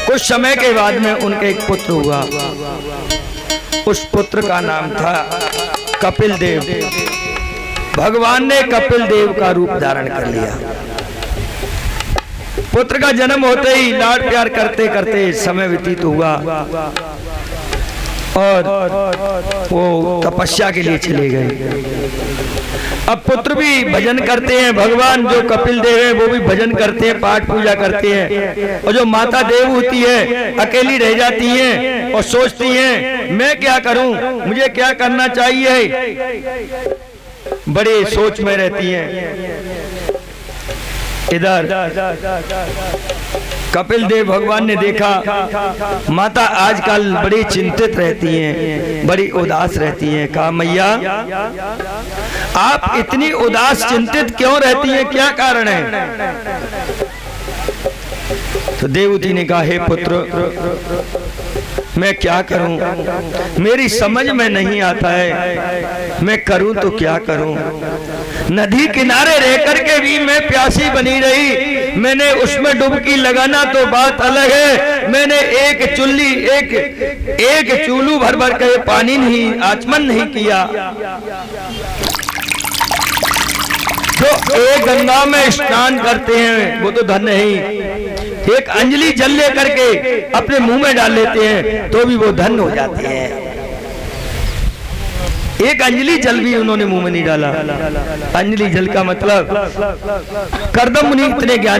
कुछ समय के बाद में उनके एक पुत्र हुआ, उस पुत्र का नाम था कपिल देव। भगवान ने कपिल देव का रूप धारण कर लिया। पुत्र का जन्म होते ही लाड प्यार करते करते समय व्यतीत हुआ और वो तपस्या के लिए चले गए। अब पुत्र भी भजन करते हैं, भगवान जो कपिल देव है वो भी भजन करते हैं, पाठ पूजा करते हैं। और जो माता देव होती है अकेली रह जाती हैं और सोचती हैं मैं क्या करूं, मुझे क्या करना चाहिए, बड़े सोच में रहती हैं। इधर कपिल देव भगवान ने देखा माता आजकल बड़ी चिंतित रहती हैं, बड़ी उदास रहती हैं। कहा मैया आप इतनी उदास चिंतित क्यों रहती हैं, क्या कारण है। तो देवती ने कहा हे पुत्र मैं क्या करूं, मेरी समझ में नहीं आता है, मैं करूं तो क्या करूं। नदी किनारे रह करके भी मैं प्यासी बनी रही, मैंने उसमें डुबकी लगाना तो बात अलग है, मैंने एक चुल्ली एक चूलू भर भर के पानी नहीं आचमन नहीं किया। जो एक गंगा में स्नान करते हैं वो तो धन्य ही, एक अंजलि जल ले करके अपने मुंह में डाल लेते हैं तो भी वो धन्य हो जाते हैं। एक अंजलि जल भी उन्होंने मुंह में नहीं डाला। अंजलि जल का मतलब करदम मुनि इतने ज्ञान